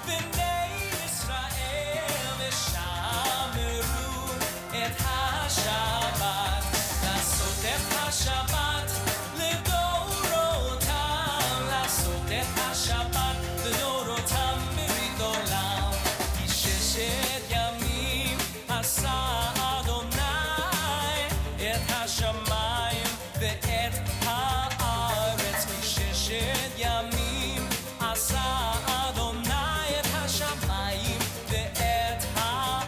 בני ישראל ושמרו את השבת, לעשות את השבת לדורותם, לעשות את השבת לדורותם ברית עולם. כי ששת ימים עשה אדוני את השמיים ואת הארץ, כי ששת ימים עשה אדוני את השמיים ואת הארץ.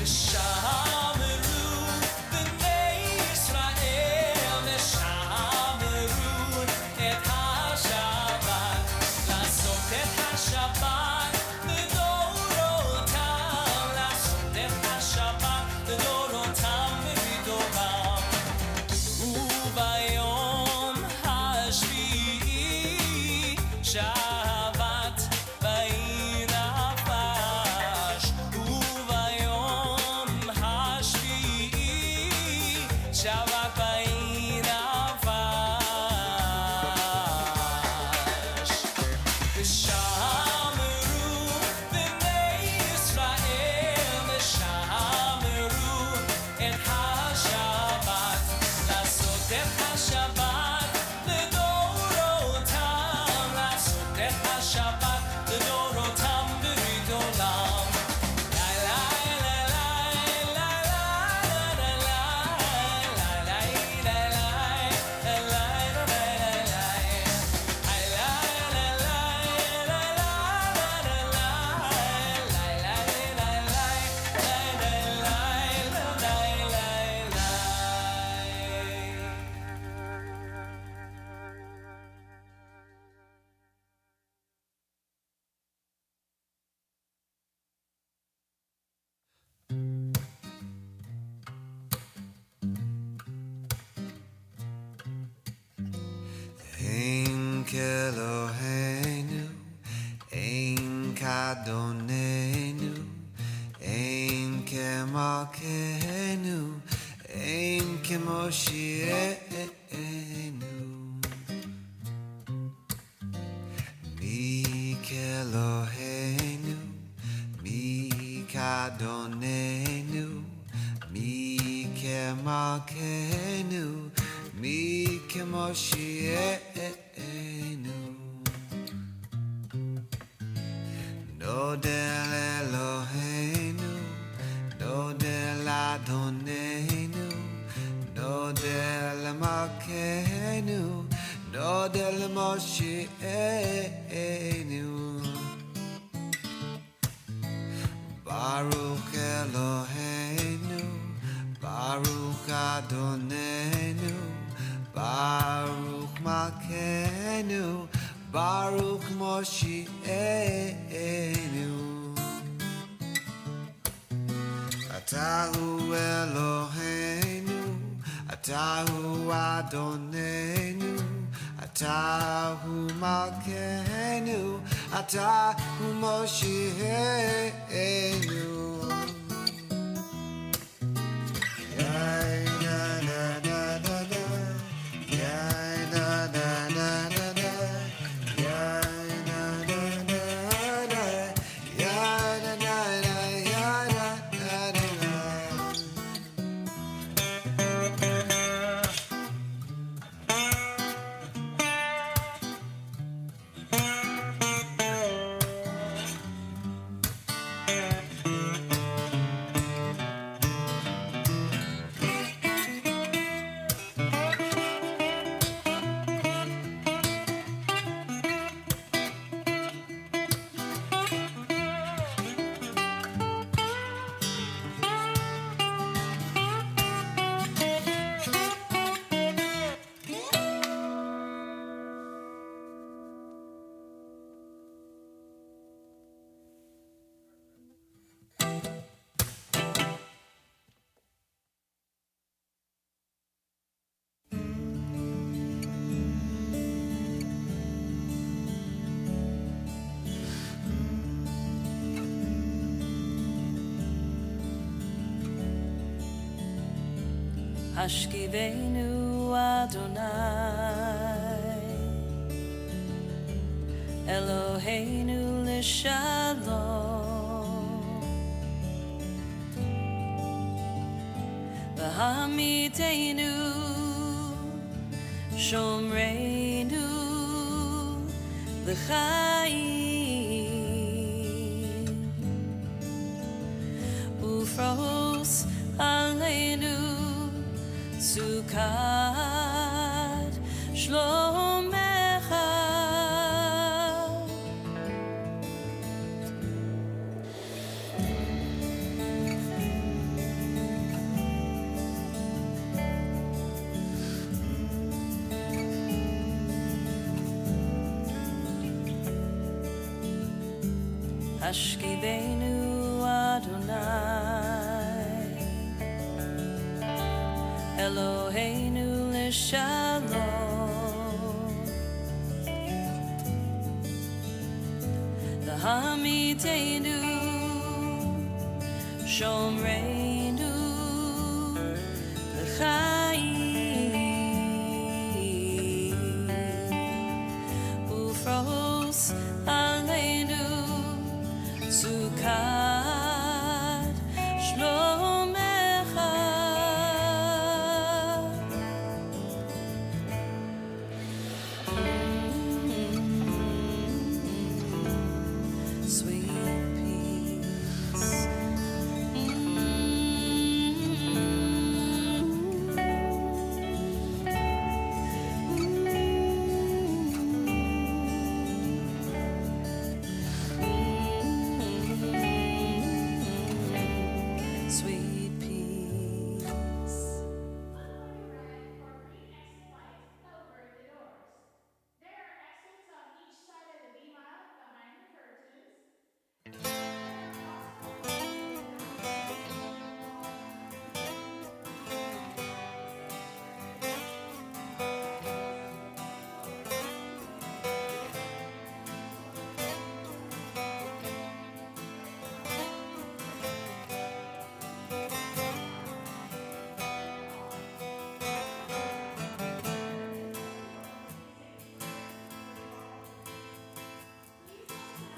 ושמרו בני ישראל ושמרו את השבת, לעשות את השבת לדורותם, לעשות את השבת לדורותם ברית עולם. וביום השביעי שבת וינפש, וביום השביעי שבת וינפש. ושמרו בני ישראל ושמרו את השבת, לעשות את השבת לדורותם, לעשות את השבת לדורותם ברית עולם. Ein keloheinu, ein kadonenu, ein kemalkeinu, ein kemoshienu. Mi keloheinu, mi kadonenu, mi kemalkeinu, mi kemoshienu. Nodel Eloheinu, Nodel Adonenu, Nodel Malkeinu, Nodel Moshienu. Baruch Eloheinu, Baruch Adonenu, Baruch Malkeinu, Baruch Moshienu. Atahu Eloheinu, Atahu Adonenu, Atahu Malkeinu, Atahu Moshienu. השכיבנו אדוני Eloheinu l'shalom V'hamidenu Shomreinu l'chaim Ufros aleinu Sukkot Shlomecha Hashkivenu Adonai Eloheinu l'shalom V'hamidenu Shomreinu l'chaim Ufros aleinu Sukkot Shlomecha Sweet peace Sweet peace For green exit lights over the doors. There are exits on each side of the beam aisle behind the curtains.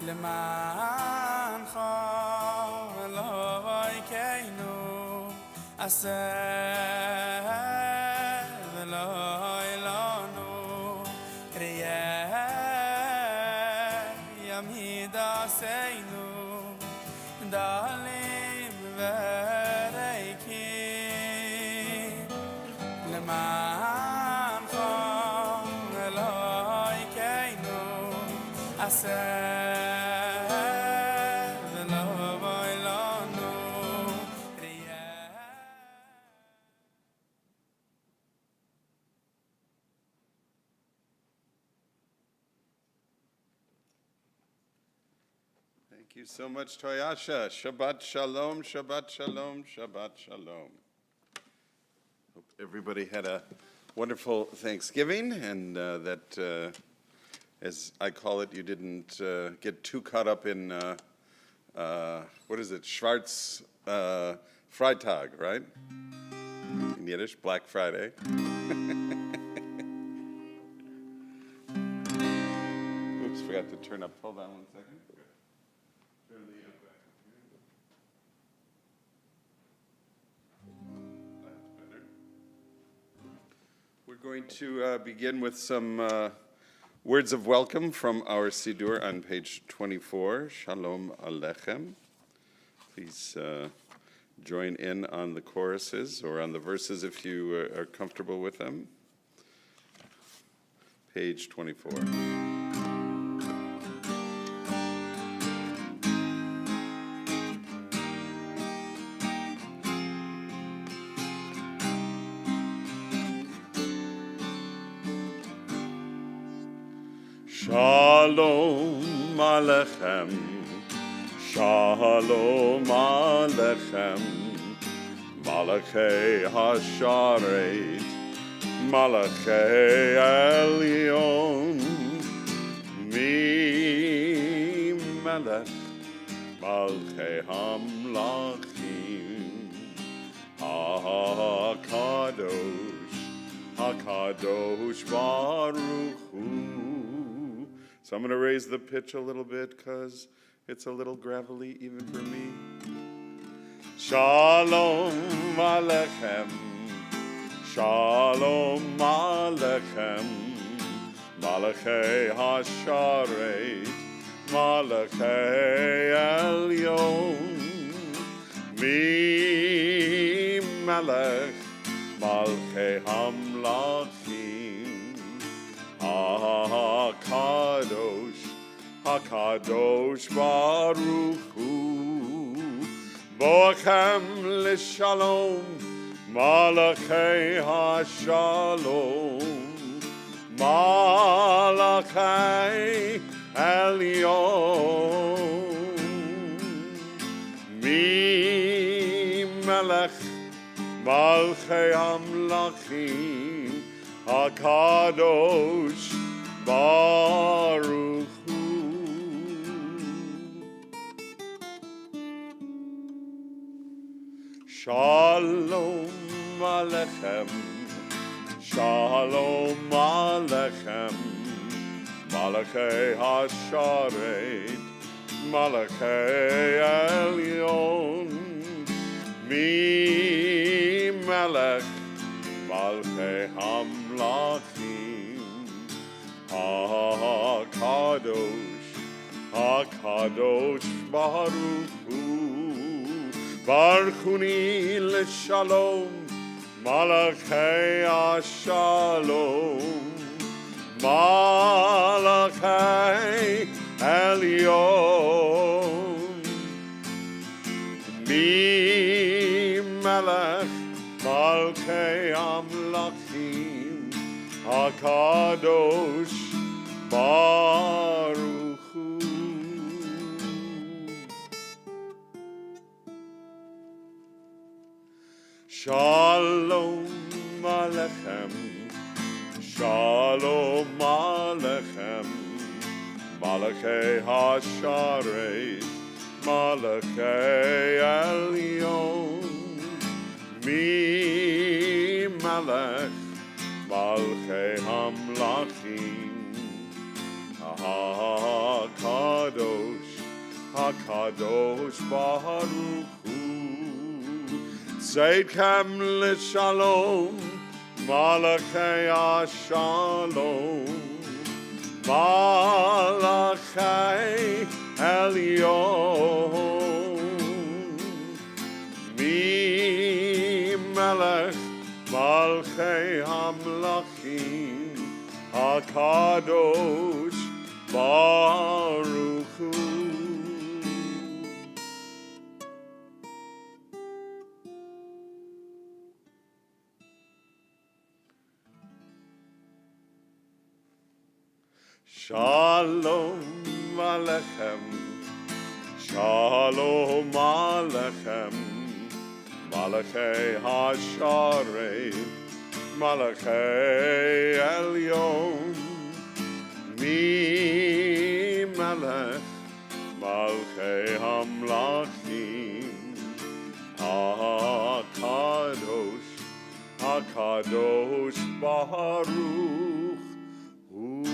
למענך אלוהינו עשה ולא לנו ראה ימיד עשינו דלים וריקים למענך אלוהינו עשה Thank you so much, Toyasha. Shabbat shalom, Shabbat shalom, Shabbat shalom. Hope everybody had a wonderful Thanksgiving and that, as I call it, you didn't get too caught up in, what is it, Schwarz Freitag, right? In Yiddish, Black Friday. Oops, forgot to turn up. Hold on one second. Turn the back up here. That's better. We're going to begin with some words of welcome from our Siddur on page 24. Shalom Aleichem. Please join in on the choruses or on the verses if you are comfortable with them. Page 24. Shalom Aleichem, Shalom Aleichem, Malachei Hasharet, Malachei Elyon, Mi Melech, Malchei Hamlachim, HaKadosh, HaKadosh Baruch Hu, So I'm going to raise the pitch a little bit because it's a little gravelly even for me. Shalom Alechem, Shalom Alechem, Malachei Hasharet, Malachei Elyon, Mi Melech, Malchei Hamlachim, HaKadosh, HaKadosh Baruch Hu, Boachem L'Shalom, Malachei HaShalom, Malachei Elyon, Mi Melech, Malchei Hamlachim, HaKadosh Baruch Hu. Shalom Alechem, Shalom Alechem, Malachei Hasharet, Malachei Elyon, Mi Melech, Malchei Hamlachim, HaKadosh, HaKadosh Baruch Hu, Barchuni L'Shalom, Malachei HaShalom, Malachei Elyon, Mi Melech, Malchei Amlachim, HaKadosh Baruch Hu. Shalom Alechem, Shalom Alechem, Malachei Hasharet, Malachei Elyon, Mi Melech, Malchei Hamlachim, HaKadosh, HaKadosh Baruch Hu, Tzedkem L'Shalom, Malachei HaShalom, Malachei Elyon, Mi Melech, Malchei Hamlachim, HaKadosh Baruch Hu. Shalom Alechem, Shalom Alechem, Malachei Hasharet, Malachei Elyon, Mi Melech, Malchei Hamlachim, HaKadosh, HaKadosh Baruch Hu.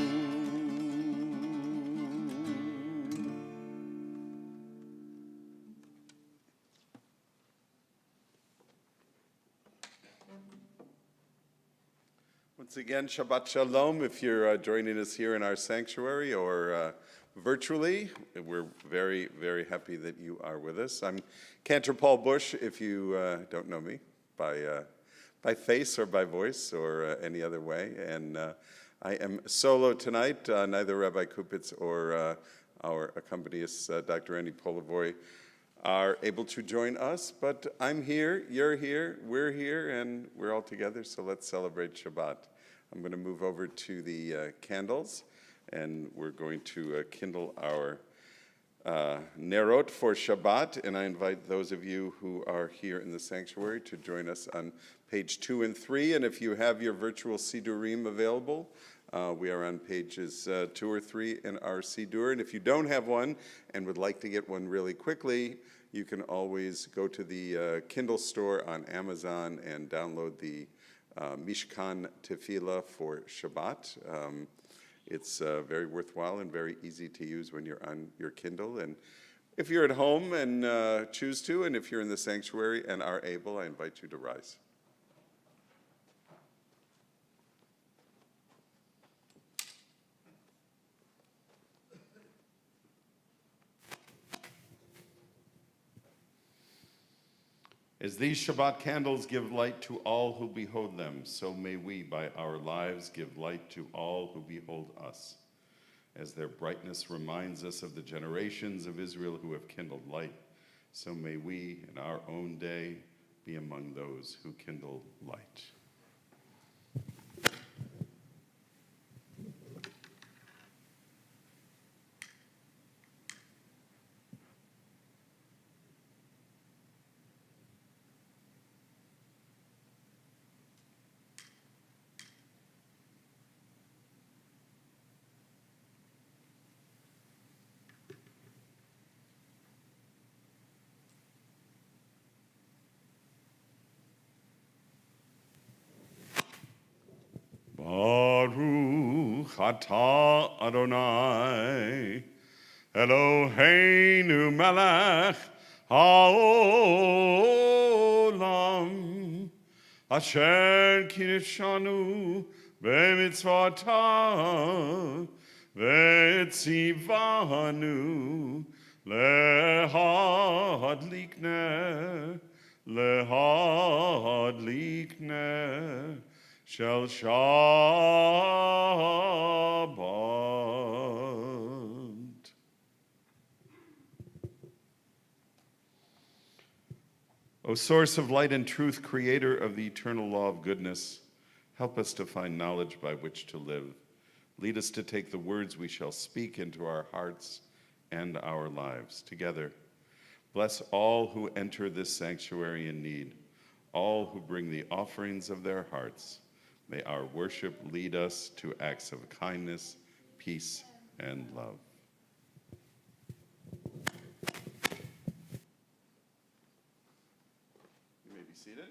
Once again, Shabbat Shalom. If you're joining us here in our sanctuary or virtually, we're very, very happy that you are with us. I'm Cantor Paul Bush, if you don't know me by face or by voice or any other way. And I am solo tonight. Neither Rabbi Kupitz or our accompanist, Dr. Andy Polivoy, are able to join us, but I'm here, you're here, and we're all together, so let's celebrate Shabbat. I'm going to move over to the candles, and we're going to kindle our Nerot for Shabbat, and I invite those of you who are here in the sanctuary to join us on page 2 and 3, and if you have your virtual Sidurim available, we are on pages 2 or 3 in our Sidur, and if you don't have one and would like to get one really quickly, you can always go to the Kindle store on Amazon and download the Mishkan Tefillah for Shabbat. It's very worthwhile and very easy to use when you're on your Kindle. And if you're at home and choose to, and if you're in the sanctuary and are able, I invite you to rise. As these Shabbat candles give light to all who behold them, so may we, by our lives, give light to all who behold us. As their brightness reminds us of the generations of Israel who have kindled light, so may we, in our own day, be among those who kindle light. Baruch atah Adonai, Eloheinu melech haolam, asher kirishanu b'mitzvotav, v'tzivanu lehadlik ner shel Shabbat. O source of light and truth, creator of the eternal law of goodness, help us to find knowledge by which to live. Lead us to take the words we shall speak into our hearts and our lives. Together, bless all who enter this sanctuary in need, all who bring the offerings of their hearts. May our worship lead us to acts of kindness, peace, and love. You may be seated.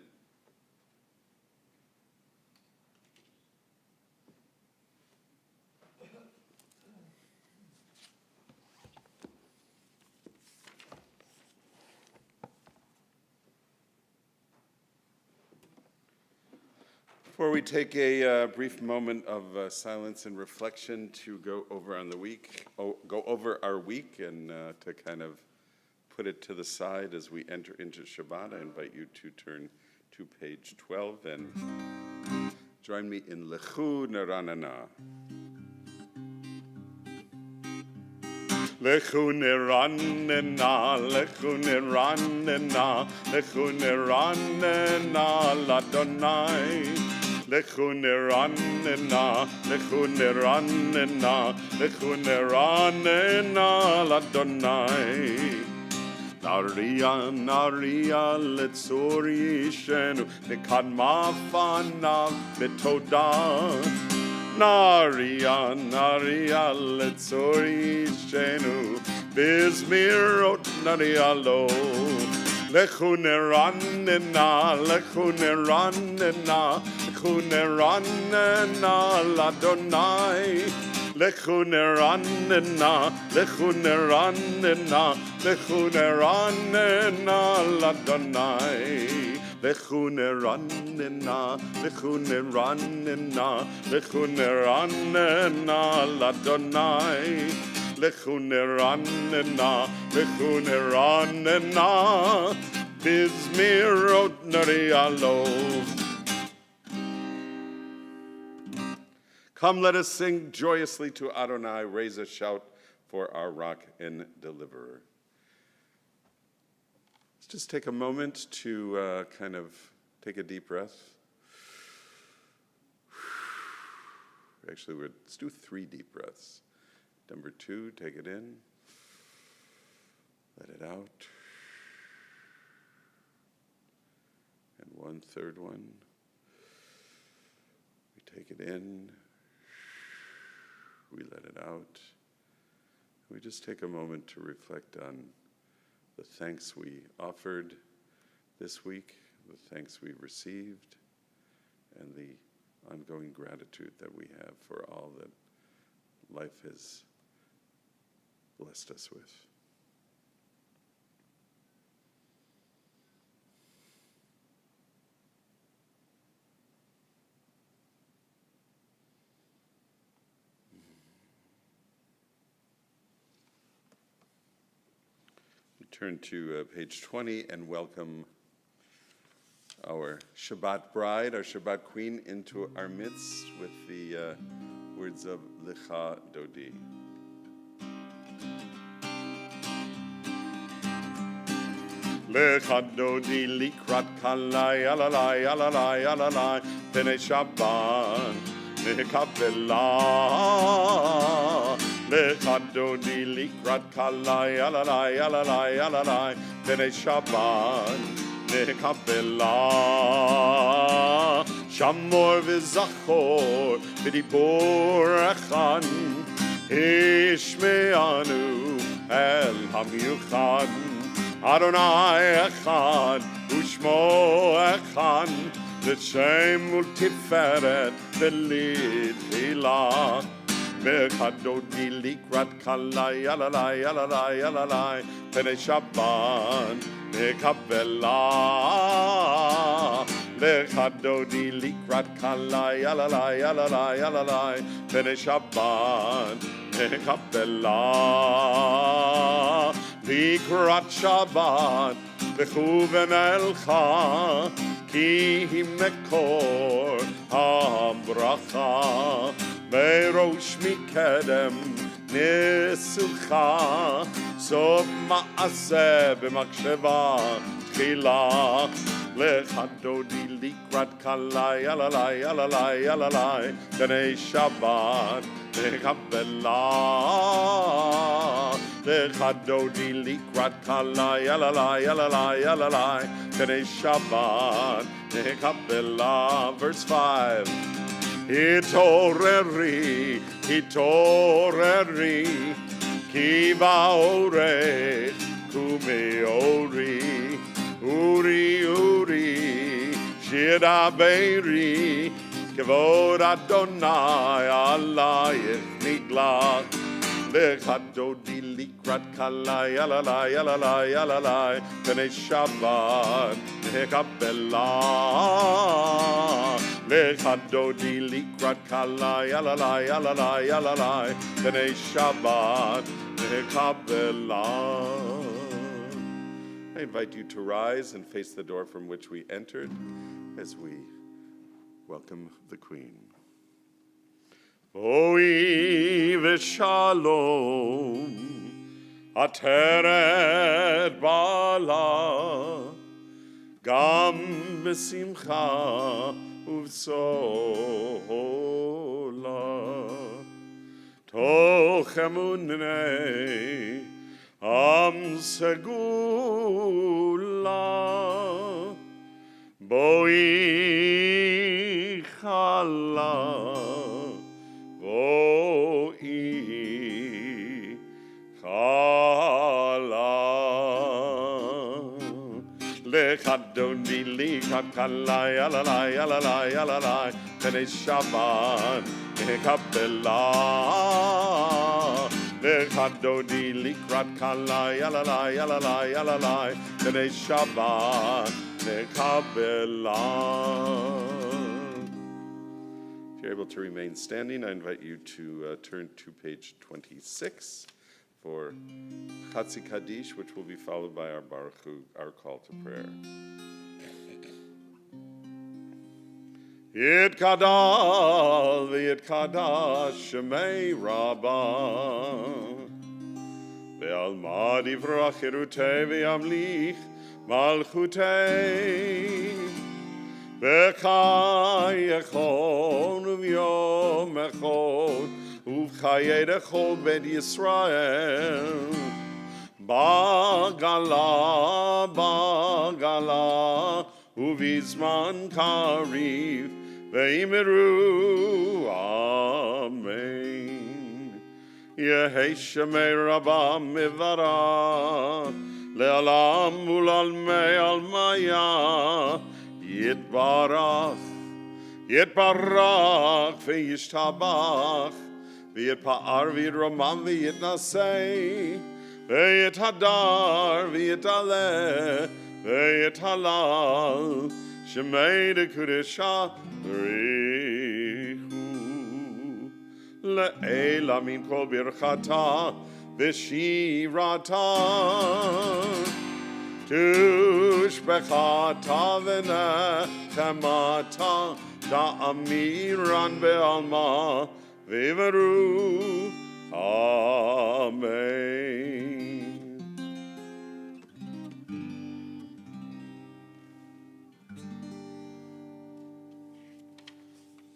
Before we take a brief moment of silence and reflection to go over our week and to kind of put it to the side as we enter into Shabbat, I invite you to turn to page 12 and join me in Lechu Neranana. Lechu Neranana, Lechu Neranana, Lechu Neranana, Ladonai. Lechu Neranana, Lechu Neranana, Lechu Neranana, Ladonai. Naria, Naria, Letzori Shenu, Nekadma Fanav Betoda. Naria, Naria, Letzori Shenu, Bizmirot Narialo. Lechu Neranana, Lechu Neranana, Lechu Neranana, Ladonai. Lechu Neranana, Lechu Neranana, Lechu Neranana, Ladonai. Lechu Neranana, Lechu Neranana, Lechu Neranana, Ladonai. Lechu Neranana, Lechu Neranana, Bizmirot Narialo. Come, let us sing joyously to Adonai, raise a shout for our rock and deliverer. Let's just take a moment to kind of take a deep breath. Actually, let's do 3 deep breaths. Number 2, take it in, let it out. And 1 third one. We take it in, we let it out. We just take a moment to reflect on the thanks we offered this week, the thanks we received, and the ongoing gratitude that we have for all that life has blessed us with. We turn to page 20 and welcome our Shabbat bride, our Shabbat queen, into our midst with the words of Lecha Dodi. Lecha Dodi likrat kalai alalai alalai alalai Pnei Shabbat nekabela Lecha Dodi likrat kalai alalai alalai alalai Pnei Shabbat nekabela Shamor v'zachor v'dibor echan Ishmeanu el hamyuchan Adonai echad u'shmo echad L'shem u'tiferet v'litchila Mechadodi likrat kalai alalai alalai alalai Pnei Shabbat nekabela Lechadodi likrat kalai alalai alalai alalai Pnei Shabbat nekabela Likrat Shabbat Bechuven elcha Ki hi mekor habracha Merosh mikedem Nisucha Sof ma'aseh b'maksheva tchila Lechadodi likrat kalai alalai alalai alalai Pnei Shabbat nekabela Lechadodi likrat kalai alalai alalai alalai Pnei Shabbat nekabela. Verse 5 Hitoreri, hitoreri Ki ba'orech kumeori Uri, uri, shiraberi Kevod Adonai alayich niglach Lechadodi likrat kalai alalai alalai alalai Pnei Shabbat nekabela Lechadodi likrat kalai alalai alalai alalai Pnei Shabbat nekabela. I invite you to rise and face the door from which we entered as we welcome the Queen. Oi v'shalom ateret bala gam b'simcha uv'sola toch emunei am segula boi chala boi chala lechadoni lichat kalai alalai alalai alalai Pnei Shabbat nekabela Lechadodi likrat kalai alalai alalai alalai Pnei Shabbat nekabela. If you're able to remain standing, I invite you to turn to page 26 for Chatzi Kaddish, which will be followed by our Baruch Hu, our call to prayer. Yitkadal v'yitkadash shemei Rabbah ve'alma divrach chirutei ve'yamlich malchutei ve'chai echon u'vyom echon u'v'chayei echol bet Yisrael bagala bagala u'vizman kariv ve'imiru amen. Yehei shemei Rabbah mivara le'alam u'lalmei almaya yitbarach ve'yishtabach V'yit pa'ar v'yit romam v'yit nasei, v'yit hadar v'yit aleh, v'yit halal, shemei de kudesha rihu. Le'ela min kol birchata v'shirata, tushbechata v'nechemata, da'amiran be'alma, Vivaru, Amen.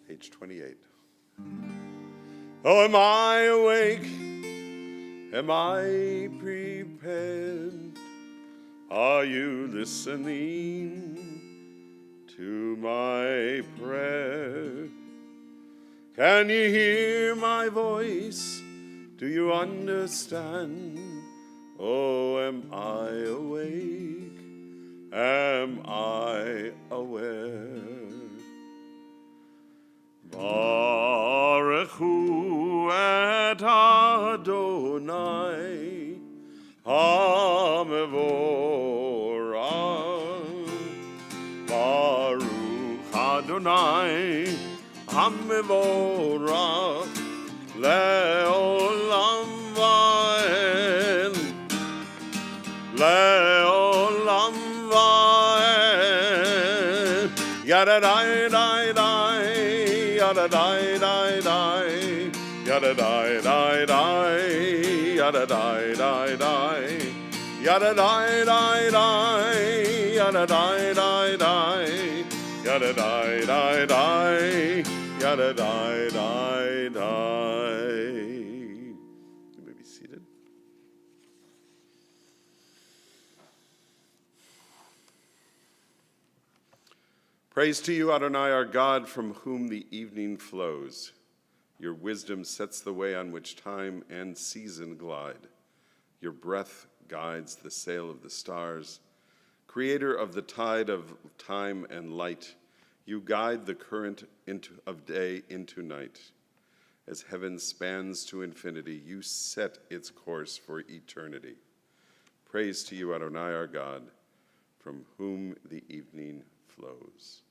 Page 28. Oh, am I awake? Am I prepared? Are you listening to my prayer? Can you hear my voice? Do you understand? Oh, am I awake? Am I aware? Baruch Hu et Adonai HaMevorach. Baruch Adonai HaMevorach Le'olam va'ed, Le'olam va'ed. Yadadai-dai-dai, yadadai-dai-dai, yadadai-dai-dai, yadadai-dai-dai, yadadai-dai-dai, yadadai-dai-dai, yadadai-dai-dai, yadadai-dai-dai. You may be seated. Praise to you, Adonai, our God, from whom the evening flows. Your wisdom sets the way on which time and season glide. Your breath guides the sail of the stars. Creator of the tide of time and light, you guide the current of day into night. As heaven spans to infinity, you set its course for eternity. Praise to you, Adonai, our God, from whom the evening flows.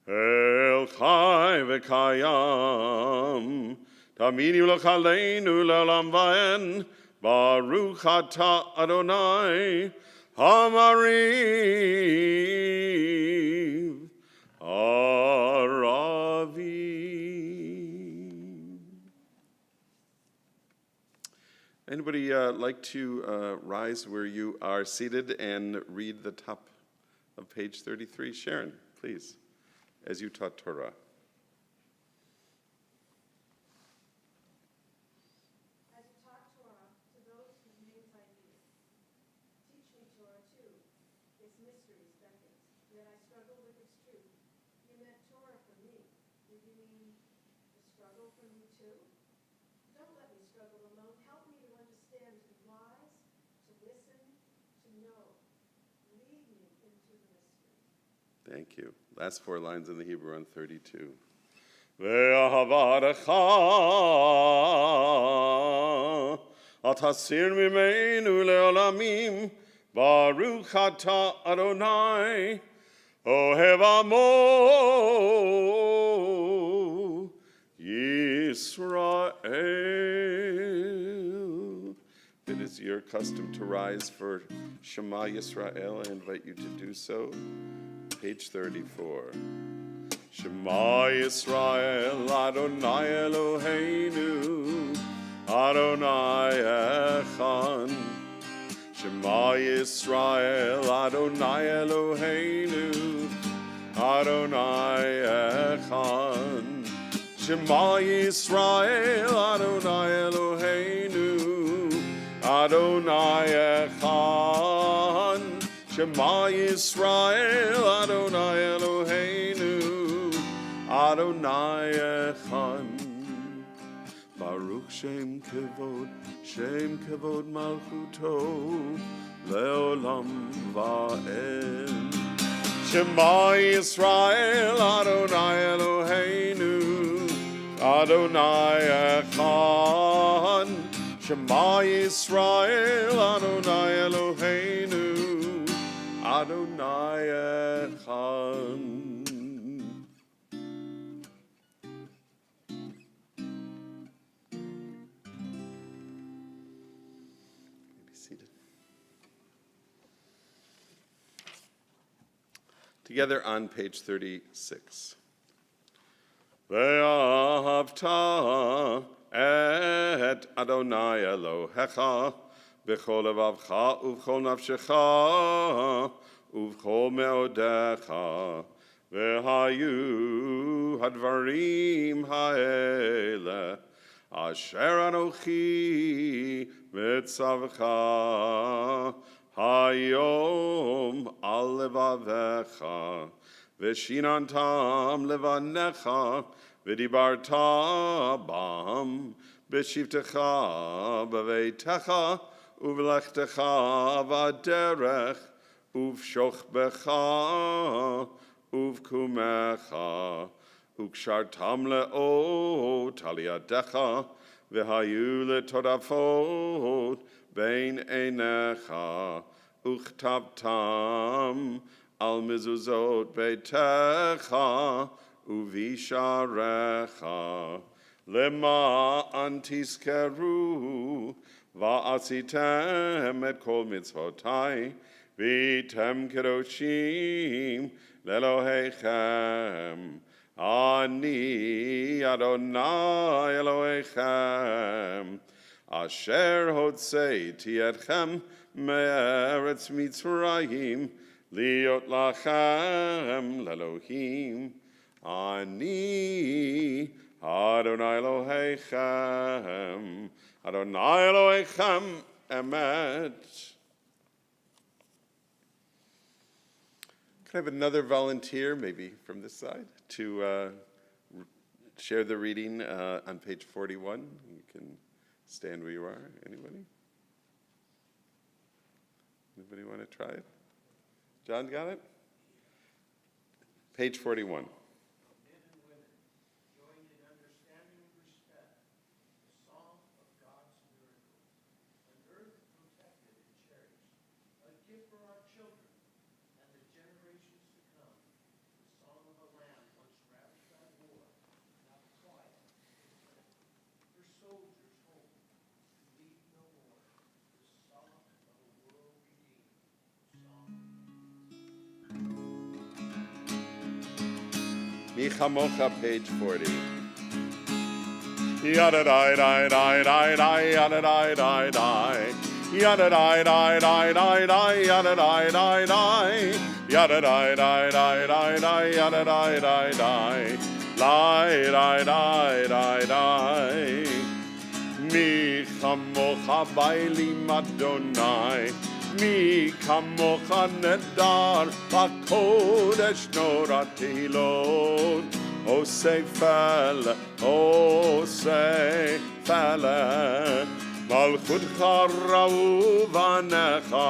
El Chai v'Kayam, Tamid Yimloch Aleinu Le'olam va'ed, Baruch Atah Adonai, Hamariv, Aravi. Anybody like to rise where you are seated and read the top of page 33? Sharon, please, as you taught Torah. As you taught Torah to those whose names I knew, teach me Torah too, its mysteries beckons, yet I struggle with its truth. You meant Torah for me. Did you mean the struggle for me too? Don't let me struggle alone. Help me to understand, to be wise, to listen, to know. Lead me into the mystery. Thank you. Last four lines in the Hebrew on 32. Ve'ahavarecha atasir mimenu le'olamim, Baruch atah Adonai ohev amo Yisrael. It is your custom to rise for Shema Yisrael. I invite you to do so. Page 34. Shema Yisrael, Adonai Eloheinu, Adonai Echad. Shema Yisrael, Adonai Eloheinu, Adonai Echad. Shema Yisrael, Adonai Eloheinu, Adonai Echad. Shema Yisrael, Adonai Eloheinu, Adonai Echad. Baruch Shem Kevod Malchuto, Leolam Va'ed. Shema Yisrael, Adonai Eloheinu, Adonai Echad, Shema Yisrael, Adonai Eloheinu, Adonai Echad. Be seated. Together on page 36. Ve'ahavta et Adonai Elohecha b'chol levavcha uv'chol nafshecha uv'chol meodecha ve'hayu hadvarim ha'ele asher anochi mitzavcha hayom al levavecha Veshinantam levanecha, v'dibarta bam, b'shivtecha b'veitecha, uv'lechtecha v'aderech, uv'shochbecha, uv'kumecha, ukshartam le'ot aliadecha, v'hayu le'todafot, bein einecha, uchtabtam, al mezuzot beitecha uvisharecha lema antiskeru va'asitem et kol mitzvotai v'item kedoshim lelohechem ani Adonai Elohechem asher hotzeiti etchem me'eretz Mitzrayim Liot lachem lelohim, ani Adonai Elohechem, Adonai Elohechem emet. Can I have another volunteer, maybe from this side, to share the reading on page 41? You can stand where you are. Anybody? Anybody want to try it? John got it? Page 41. Men and women, joined in understanding and respect the song of God's miracles, an earth protected and cherished, a gift for our children and the generations to come, the song of a land once ravaged by war, now quiet, for soldiers home, to leave no more, the song of a world redeemed, the song Michamocha, page 40. Yada die die die die die yada die die die yada die die die die die yada die die die yada die die die die die yada die die die die die die die Michamocha bailim Adonai Mi kamocha nedar b'kodesh noratilon Osei fele, Malchutcha ra'u vanecha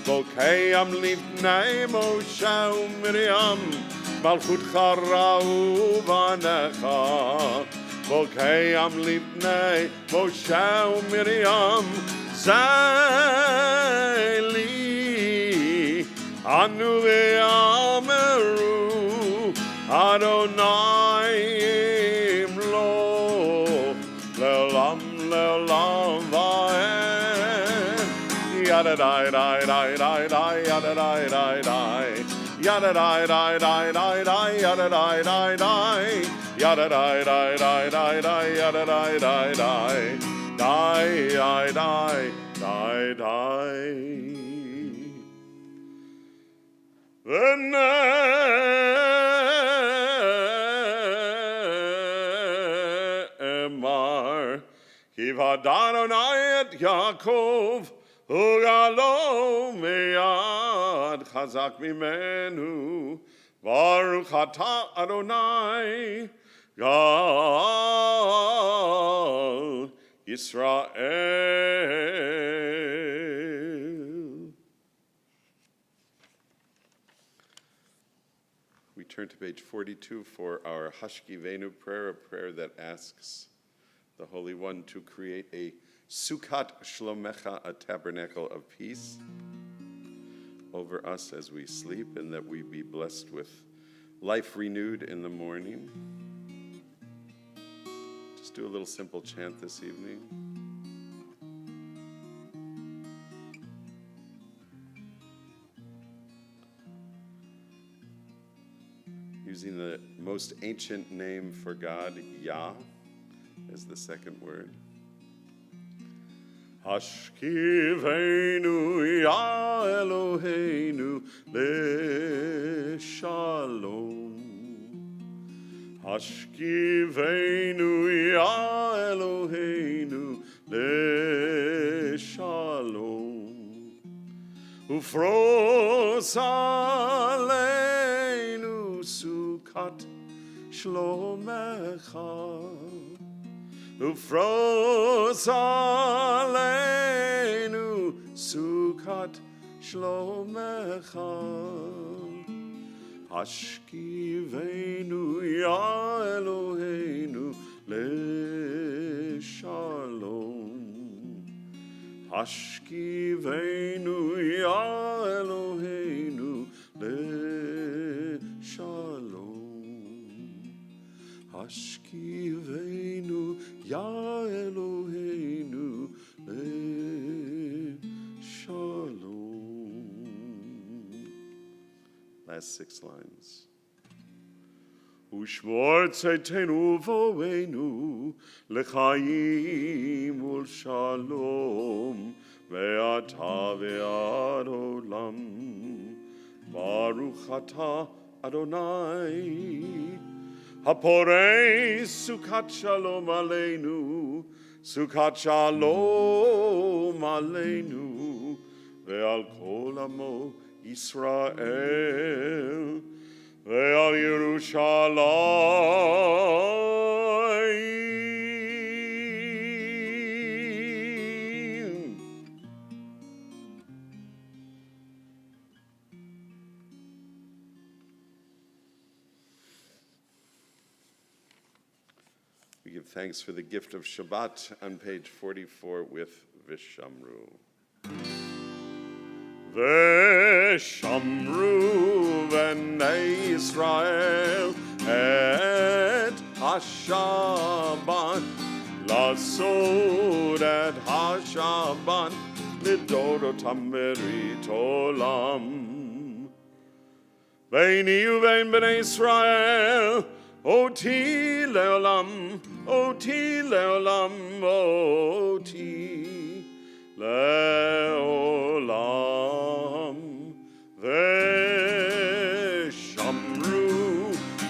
Bokeyam livnei Moshe u'Miriam Malchutcha ra'u vanecha Bokeyam livnei Moshe u'Miriam Zayli Anu ve'ameru Adonai imloch le'olam le'olam va'ed Yada dai dai dai dai dai yada dai dai dai Yada dai dai dai dai dai yada dai dai dai Yada dai dai dai dai dai yada dai dai dai Die, die, die, die, die. V'ne'emar ki v'Adonai et Yaakov ugalo meyad chazak mimenu Baruch ata Adonai Gal Israel. We turn to page 42 for our Hashkivenu prayer, a prayer that asks the Holy One to create a Sukkot Shlomecha, a tabernacle of peace, over us as we sleep, and that we be blessed with life renewed in the morning. Just do a little simple chant this evening. Using the most ancient name for God, Yah, as the second word. Hashkivenu Ya Eloheinu leShalom. Hashkivenu Ya Eloheinu leShalom. Ufros aleinu Sukkot Shlomecha. Ufros aleinu Sukkot Shlomecha. Hashkivenu Ya Eloheinu leShalom. Hashkivenu Ya Eloheinu leShalom. Hashkivenu Ya Eloheinu leShalom. Last 6 lines. Ushmor tzedtenu voenu lechaim ulshalom ve'ata ve'ad olam. Baruch atah Adonai haporei sukkot shalom aleinu, sukkot shalom aleinu ve'al kol amo Yisrael ve'al Yerushalayim. We give thanks for the gift of Shabbat on page 44 with Vishamru. Veshamru b'nei Israel et hashaban, lasod et hashaban lidorotam berit olam. Beini uvein b'nei Israel oti leolam, oti leolam, oti leolam. Veshamru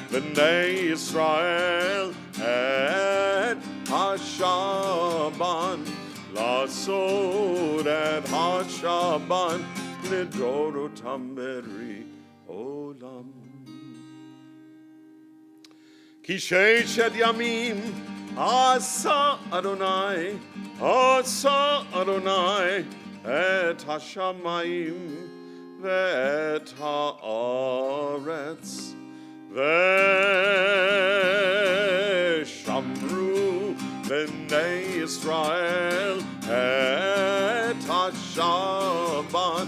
b'nei Israel et hashaban, lasod et hashaban lidorotam berit olam. Ki sheshet yamim asa Adonai, asa Adonai et hashamayim ve'et haaretz. Veshamru b'nei Israel et hashaban,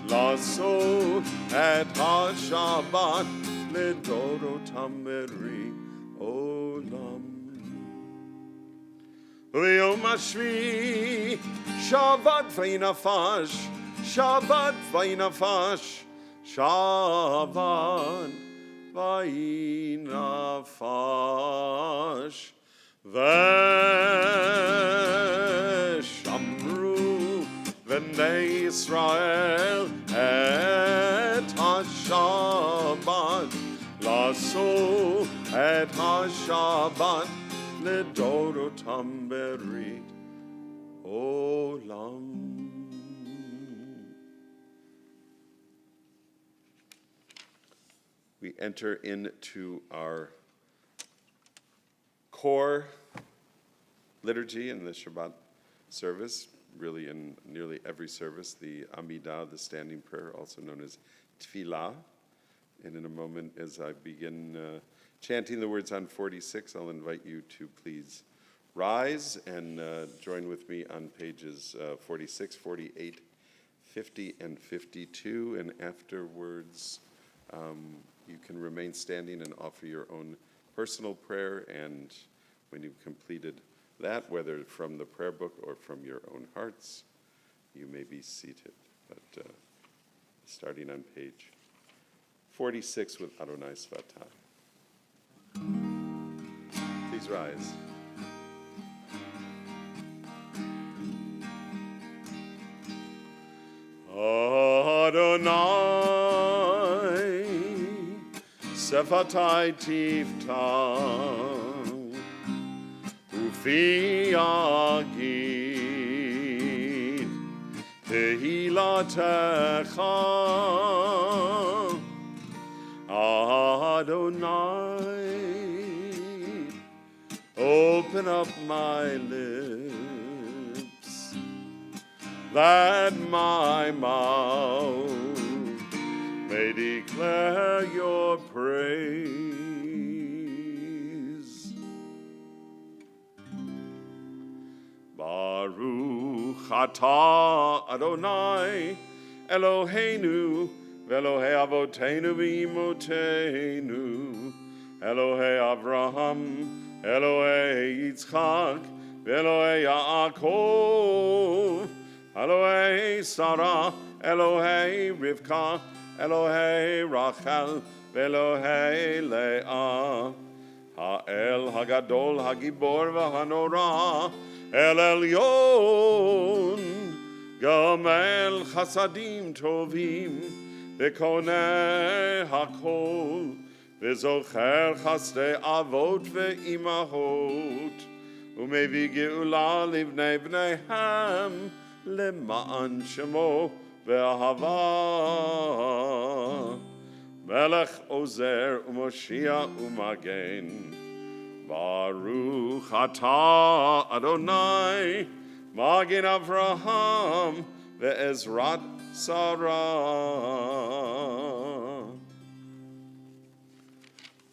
lasod et hashaban lidorotam berit olam. V'yom hashvi Shabbat v'yinafash, Shabbat v'yinafash, Shabbat v'yinafash. Veshamru b'nei Israel et hashaban, lasod et hashaban lidorotam berit olam. We enter into our core liturgy in the Shabbat service, really in nearly every service, the Amidah, the standing prayer, also known as Tefillah. And in a moment, as I begin chanting the words on 46, I'll invite you to please rise and join with me on pages 46, 48, 50, and 52. And afterwards, you can remain standing and offer your own personal prayer. And when you've completed that, whether from the prayer book or from your own hearts, you may be seated. But starting on page 46 with Adonai Svatai. Please rise. Adonai, Sefatai Tifta, Ufi Agid, Tehilatecha, Adonai, open up my lips, that my mouth may declare your praise. Baruch atah Adonai Eloheinu Velohei Avotenu v'imotenu, Elohei Avraham, Elohei Yitzchak, Velohei Yaakov, Elohei Sarah, Elohei Rivka, Elohei Rachel, Velohei Leah, Ha'el Hagadol Hagibor v'hanora, El Elyon, Gamel Chasadim Tovim, V'koneh hakol, V'zocher chasdei avot ve'imahot, U'mevi geula livnei bneihem, Lema'an shemo ve'ahava, Melech ozer u'moshia u'magen, Baruch atah Adonai, Magen Avraham, ve'ezrat Sarah.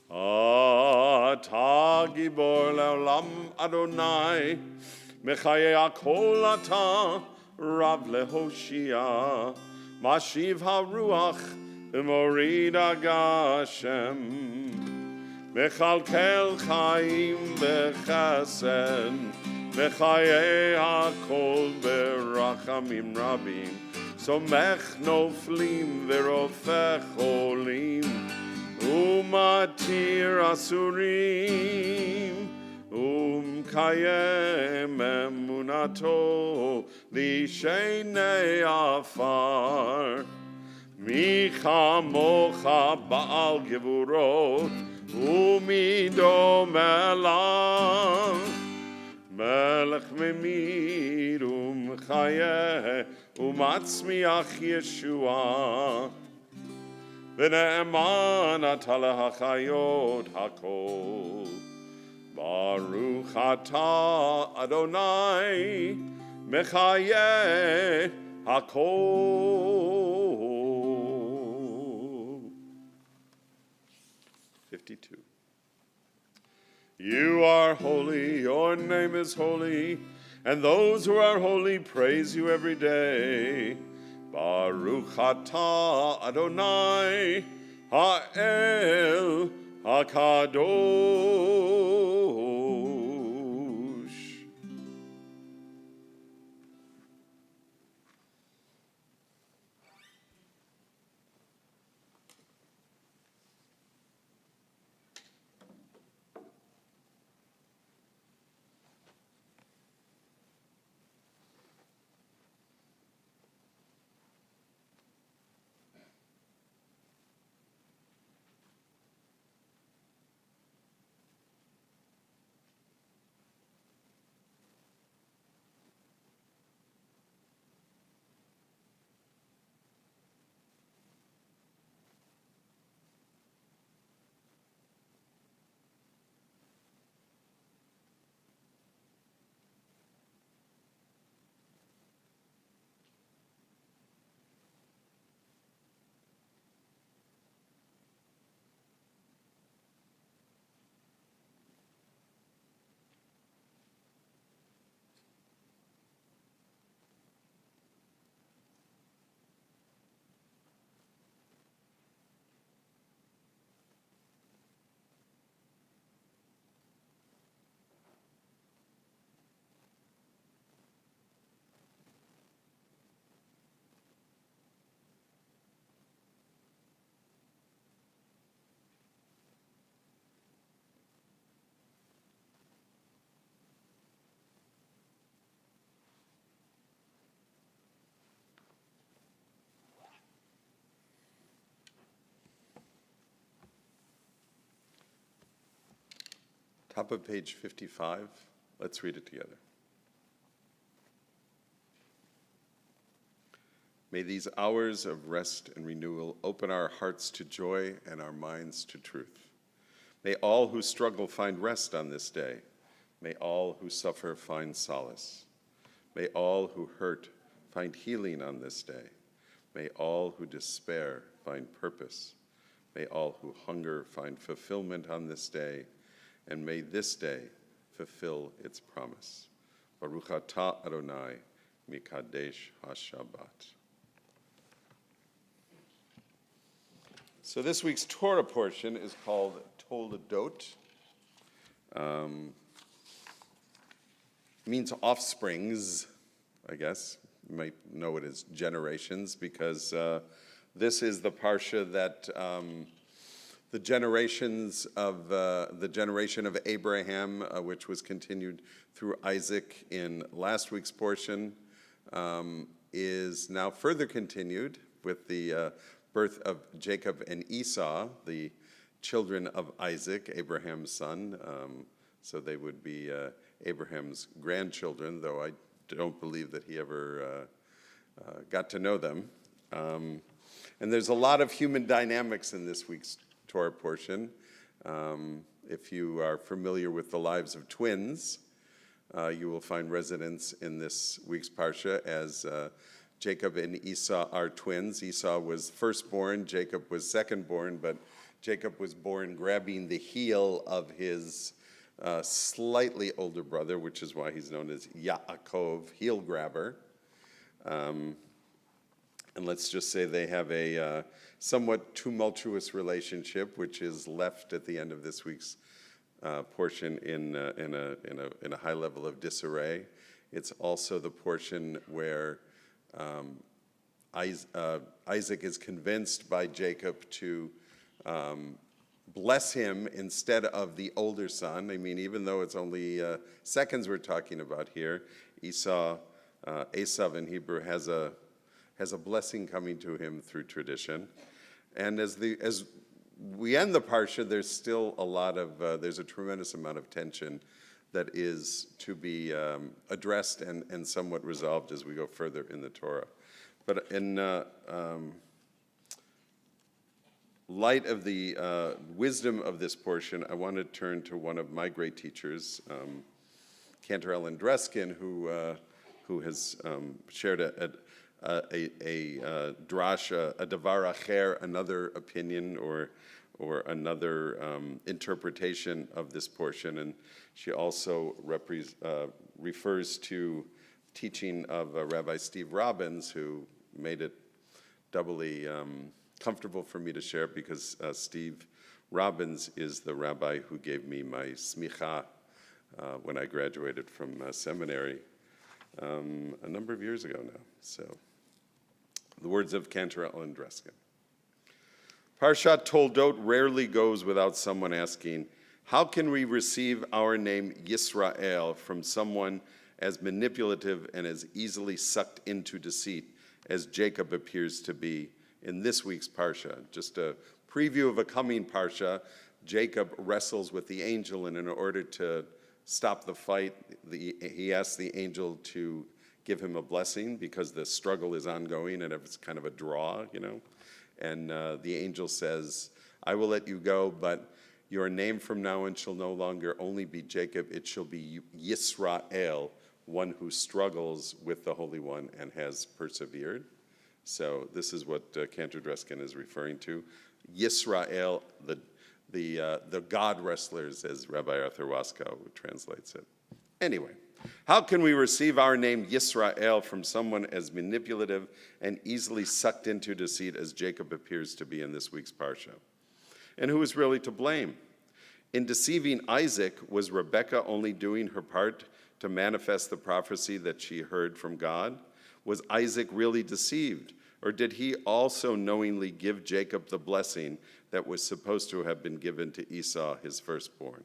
Ata gibor le'olam Adonai, Mechaye hakol ata, Rav lehoshia, Mashiv haruach, U'morid agashem, Mechalkel chaim bechesed, Mechaye hakol berachamim rabim, Somech noflim verofech olim, Umatir asurim, Kayem emunato, Lishenei afar, Micha mocha baal gevurot, Umido melach, Melech memir umchayeh, Umatzmiach Yeshua, V'ne'eman ata lehachayot hakol. Baruch atah Adonai, Mechayeh hakol. 52. You are holy, your name is holy, and those who are holy praise you every day. Baruch atah Adonai, Ha'el HaKadosh. Top of page 55. Let's read it together. May these hours of rest and renewal open our hearts to joy and our minds to truth. May all who struggle find rest on this day. May all who suffer find solace. May all who hurt find healing on this day. May all who despair find purpose. May all who hunger find fulfillment on this day. And may this day fulfill its promise. Baruch atah Adonai mikadesh HaShabbat. So this week's Torah portion is called Toldot. Means offsprings, I guess. You might know it as generations, because this is the parsha that the generation of Abraham, which was continued through Isaac in last week's portion, is now further continued with the birth of Jacob and Esau, the children of Isaac, Abraham's son. So they would be Abraham's grandchildren, though I don't believe that he ever got to know them. And there's a lot of human dynamics in this week's Torah portion. If you are familiar with the lives of twins, you will find resonance in this week's parsha as Jacob and Esau are twins. Esau was firstborn, Jacob was secondborn, but Jacob was born grabbing the heel of his slightly older brother, which is why he's known as Yaakov, heel grabber. And let's just say they have a somewhat tumultuous relationship, which is left at the end of this week's portion in a high level of disarray. It's also the portion where Isaac is convinced by Jacob to bless him instead of the older son. I mean, even though it's only seconds we're talking about here, Esav in Hebrew has a blessing coming to him through tradition. And as we end the parsha, there's still there's a tremendous amount of tension that is to be addressed and somewhat resolved as we go further in the Torah. But in light of the wisdom of this portion, I want to turn to one of my great teachers, Cantor Ellen Dreskin, who has shared a drasha, a davar acher, another opinion or another interpretation of this portion. And she also refers to teaching of Rabbi Steve Robbins, who made it doubly comfortable for me to share, because Steve Robbins is the rabbi who gave me my smicha when I graduated from seminary a number of years ago now. So the words of Cantor Ellen Dreskin. Parshat Toldot rarely goes without someone asking, how can we receive our name Yisrael from someone as manipulative and as easily sucked into deceit as Jacob appears to be in this week's parsha? Just a preview of a coming parsha. Jacob wrestles with the angel, and in order to stop the fight, he asks the angel to give him a blessing because the struggle is ongoing and it's kind of a draw, And the angel says, I will let you go, but your name from now on shall no longer only be Jacob, it shall be Yisrael, one who struggles with the Holy One and has persevered. So this is what Cantor Dreskin is referring to. Yisrael, the God wrestlers, as Rabbi Arthur Waskow translates it. Anyway, how can we receive our name Yisrael from someone as manipulative and easily sucked into deceit as Jacob appears to be in this week's parsha? And who is really to blame? In deceiving Isaac, was Rebekah only doing her part to manifest the prophecy that she heard from God? Was Isaac really deceived? Or did he also knowingly give Jacob the blessing that was supposed to have been given to Esau, his firstborn?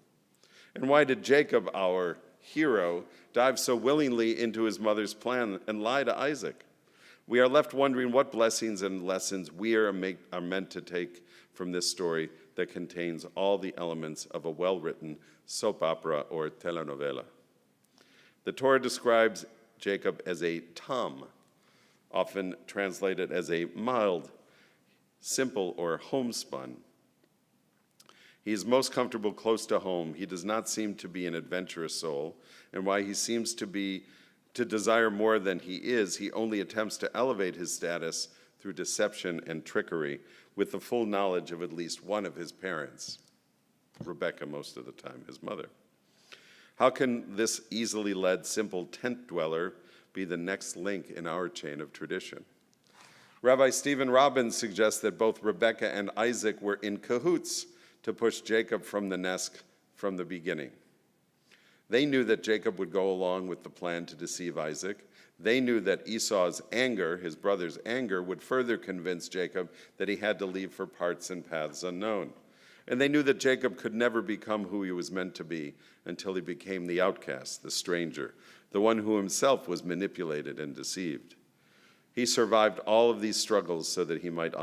And why did Jacob, our hero, dive so willingly into his mother's plan and lie to Isaac? We are left wondering what blessings and lessons we are meant to take from this story that contains all the elements of a well-written soap opera or telenovela. The Torah describes Jacob as a tam, often translated as a mild, simple, or homespun. He is most comfortable close to home. He does not seem to be an adventurous soul, and while he seems to desire more than he is, he only attempts to elevate his status through deception and trickery with the full knowledge of at least one of his parents, Rebecca most of the time, his mother. How can this easily led, simple tent dweller be the next link in our chain of tradition? Rabbi Stephen Robbins suggests that both Rebecca and Isaac were in cahoots to push Jacob from the nest from the beginning. They knew that Jacob would go along with the plan to deceive Isaac. They knew that Esau's anger, his brother's anger, would further convince Jacob that he had to leave for parts and paths unknown. And they knew that Jacob could never become who he was meant to be until he became the outcast, the stranger, the one who himself was manipulated and deceived. He survived all of these struggles so that he might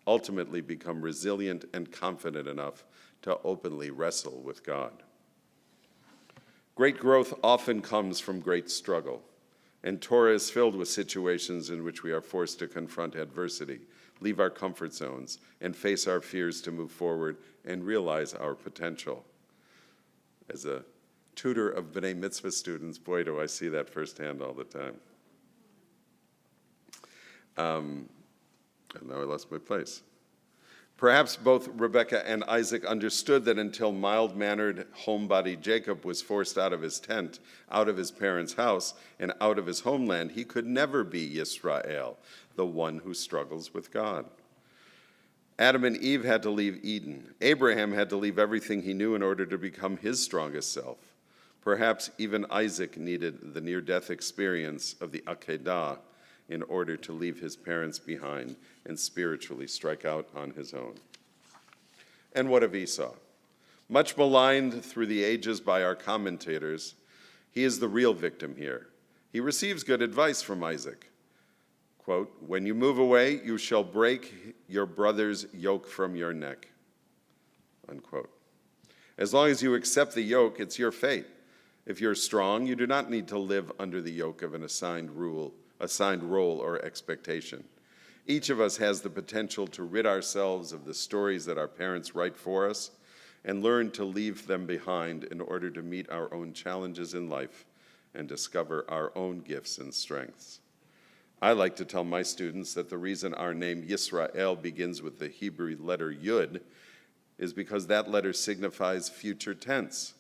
ultimately become resilient and confident enough to openly wrestle with God. Great growth often comes from great struggle, and Torah is filled with situations in which we are forced to confront adversity, leave our comfort zones, and face our fears to move forward and realize our potential. As a tutor of B'nai Mitzvah students, boy, do I see that firsthand all the time. And now I lost my place. Perhaps both Rebekah and Isaac understood that until mild-mannered, homebody Jacob was forced out of his tent, out of his parents' house, and out of his homeland, he could never be Yisrael, the one who struggles with God. Adam and Eve had to leave Eden. Abraham had to leave everything he knew in order to become his strongest self. Perhaps even Isaac needed the near-death experience of the Akedah in order to leave his parents behind and spiritually strike out on his own. And what of Esau? Much maligned through the ages by our commentators, he is the real victim here. He receives good advice from Isaac. Quote, "When you move away, you shall break your brother's yoke from your neck." Unquote. As long as you accept the yoke, it's your fate. If you're strong, you do not need to live under the yoke of an assigned role or expectation. Each of us has the potential to rid ourselves of the stories that our parents write for us and learn to leave them behind in order to meet our own challenges in life and discover our own gifts and strengths. I like to tell my students that the reason our name Yisrael begins with the Hebrew letter Yud is because that letter signifies future tense.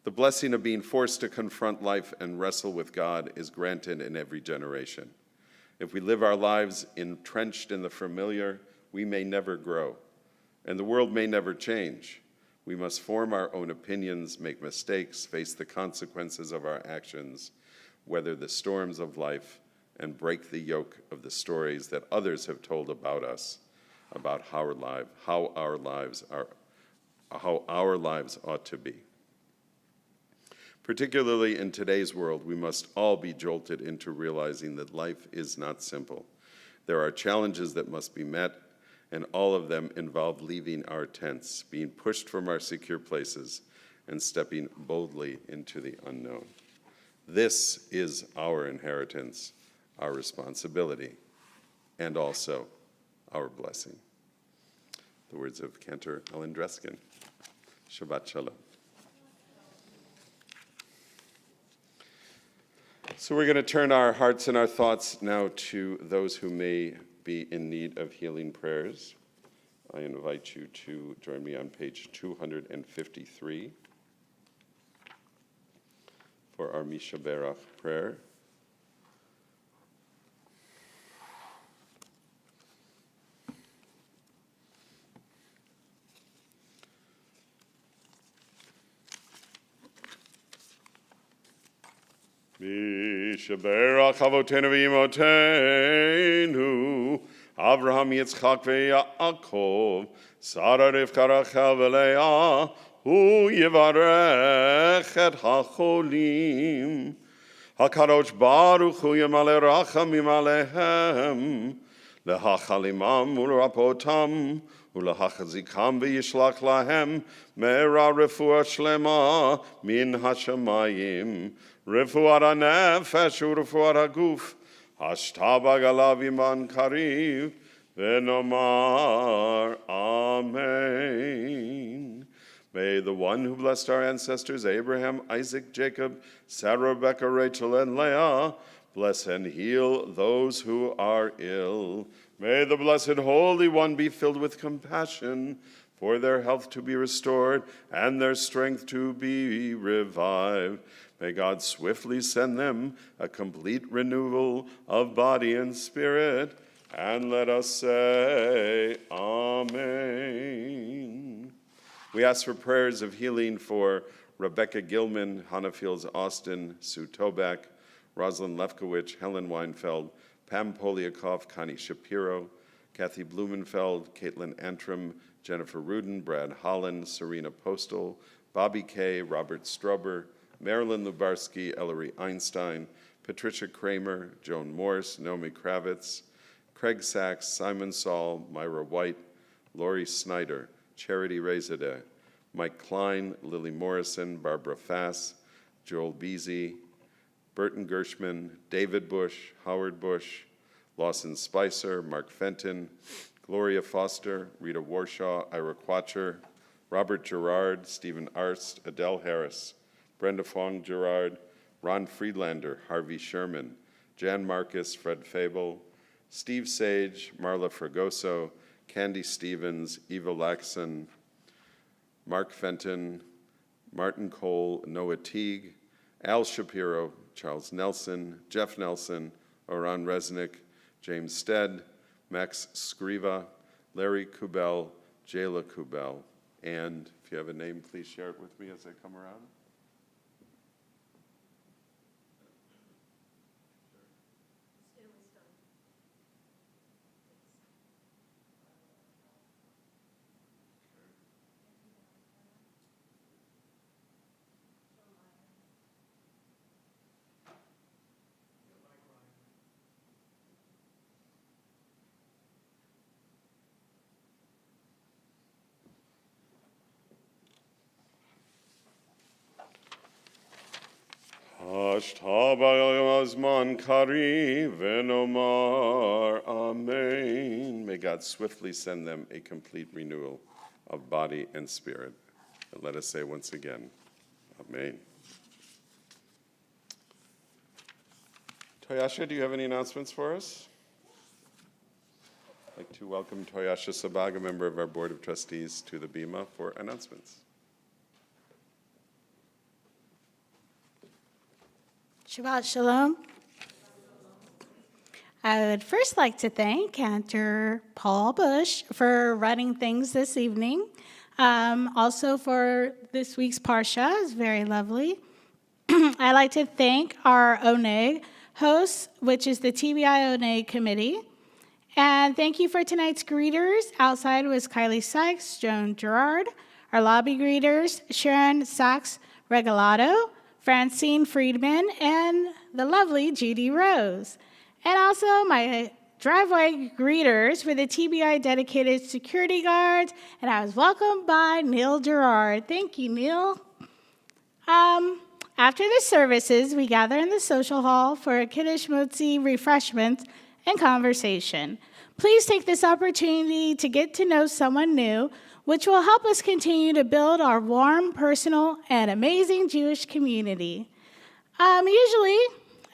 The blessing of being forced to confront life and wrestle with God is granted in every generation. If we live our lives entrenched in the familiar, we may never grow, and the world may never change. We must form our own opinions, make mistakes, face the consequences of our actions, weather the storms of life, and break the yoke of the stories that others have told about us, about how our lives ought to be. Particularly in today's world, we must all be jolted into realizing that life is not simple. There are challenges that must be met, and all of them involve leaving our tents, being pushed from our secure places, and stepping boldly into the unknown. This is our inheritance, our responsibility, and also our blessing. The words of Cantor Ellen Dreskin. Shabbat Shalom. So we're going to turn our hearts and our thoughts now to those who may be in need of healing prayers. I invite you to join me on page 253 for our Misha Berach prayer. Mishaberach Avotenu v'Imotenu, Avraham, Yitzchak veYaakov, Sarah, Rivka, Rachel veLeah, Hu yivarech et hacholim. HaKadosh Baruch Hu Yamale Rachamim Alehem, Lehachalimam Urapotam, Ulahachazikam V'yishlach Lahem, Me'era Refuah Shlema Min Hashamayim, Refuah HaNefesh Urefuah HaGuf, Hashtabag Alav Iman Kariv, Venomar Amen. May the one who blessed our ancestors, Abraham, Isaac, Jacob, Sarah, Rebekah, Rachel, and Leah, bless and heal those who are ill. May the Blessed Holy One be filled with compassion, for their health to be restored and their strength to be revived. May God swiftly send them a complete renewal of body and spirit. And let us say, Amen. We ask for prayers of healing for Rebecca Gilman, Hannah Fields Austin, Sue Toback, Rosalind Lefkowitz, Helen Weinfeld, Pam Poliakoff, Connie Shapiro, Kathy Blumenfeld, Caitlin Antrim, Jennifer Rudin, Brad Holland, Serena Postal, Bobby Kay, Robert Strober, Marilyn Lubarsky, Ellery Einstein, Patricia Kramer, Joan Morse, Naomi Kravitz, Craig Sachs, Simon Saul, Myra White, Lori Snyder, Charity Rezadeh, Mike Klein, Lily Morrison, Barbara Fass, Joel Beasy, Burton Gershman, David Bush, Howard Bush, Lawson Spicer, Mark Fenton, Gloria Foster, Rita Warshaw, Ira Quatcher, Robert Gerard, Stephen Arst, Adele Harris, Brenda Fong Gerard, Ron Friedlander, Harvey Sherman, Jan Marcus, Fred Fable, Steve Sage, Marla Fragoso, Candy Stevens, Eva Laxon, Mark Fenton, Martin Cole, Noah Teague, Al Shapiro, Charles Nelson, Jeff Nelson, Oran Resnick, James Stead, Max Scriva, Larry Kubel, Jayla Kubel, and if you have a name, please share it with me as I come around. Ashtabazman kari venomar amen. May God swiftly send them a complete renewal of body and spirit. And let us say once again, amen. Toyasha, do you have any announcements for us? I'd like to welcome Toyasha Sabag, a member of our Board of Trustees, to the Bima for announcements. Shabbat Shalom. I would first like to thank Cantor Paul Bush for running things this evening. Also for this week's Parsha, it's very lovely. I'd like to thank our Oneg hosts, which is the TBI Oneg Committee. And thank you for tonight's greeters. Outside was Kylie Sykes, Joan Gerard. Our lobby greeters, Sharon Sachs Regalado, Francine Friedman, and the lovely Judy Rose. And also my driveway greeters for the TBI dedicated security guards, and I was welcomed by Neil Gerard. Thank you, Neil. After the services, we gather in the social hall for a Kiddush Motzi refreshment and conversation. Please take this opportunity to get to know someone new, which will help us continue to build our warm, personal, and amazing Jewish community. Usually,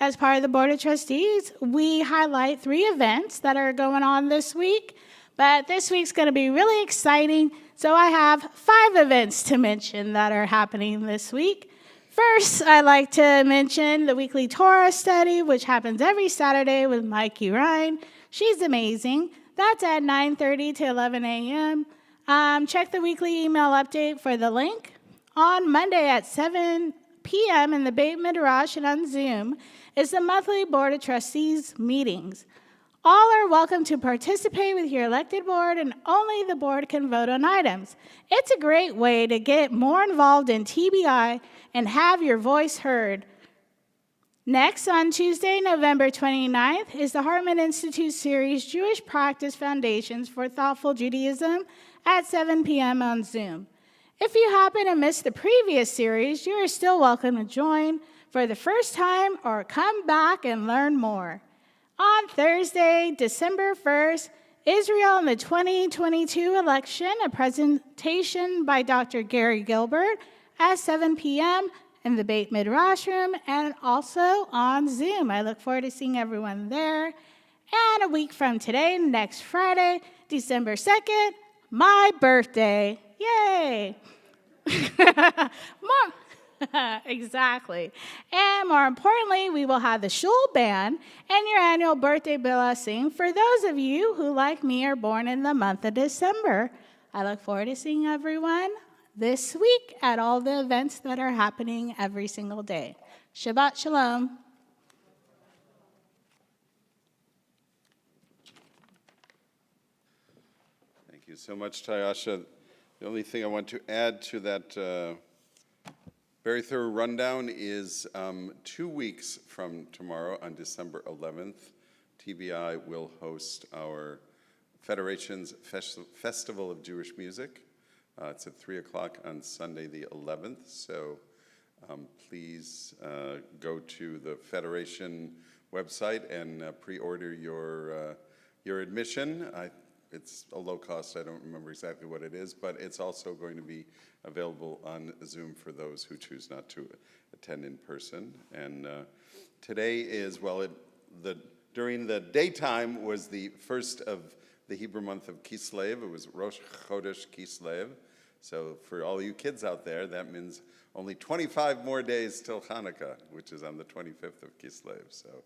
as part of the Board of Trustees, we highlight 3 events that are going on this week, but this week's going to be really exciting, so I have 5 events to mention that are happening this week. First, I'd like to mention the weekly Torah study, which happens every Saturday with Mikey Ryan. She's amazing. That's at 9:30 to 11 a.m. Check the weekly email update for the link. On Monday at 7 p.m. in the Beit Midrash and on Zoom is the monthly Board of Trustees meetings. All are welcome to participate with your elected board, and only the board can vote on items. It's a great way to get more involved in TBI and have your voice heard. Next, on Tuesday, November 29th, is the Hartman Institute series Jewish Practice Foundations for Thoughtful Judaism at 7 p.m. on Zoom. If you happen to miss the previous series, you are still welcome to join for the first time or come back and learn more. On Thursday, December 1st, Israel in the 2022 election, a presentation by Dr. Gary Gilbert at 7 p.m. in the Beit Midrash room and also on Zoom. I look forward to seeing everyone there. And a week from today, next Friday, December 2nd, my birthday. Yay! Exactly. And more importantly, we will have the Shul Band and your annual birthday blessing for those of you who, like me, are born in the month of December. I look forward to seeing everyone this week at all the events that are happening every single day. Shabbat Shalom. Thank you so much, Tayasha. The only thing I want to add to that very thorough rundown is 2 weeks from tomorrow, on December 11th, TBI will host our Federation's Festival of Jewish Music. It's at 3 o'clock on Sunday the 11th, so please go to the Federation website and pre-order your admission. It's a low cost, I don't remember exactly what it is, but it's also going to be available on Zoom for those who choose not to attend in person. And today is, during the daytime was the first of the Hebrew month of Kislev. It was Rosh Chodesh Kislev. So for all you kids out there, that means only 25 more days till Hanukkah, which is on the 25th of Kislev. So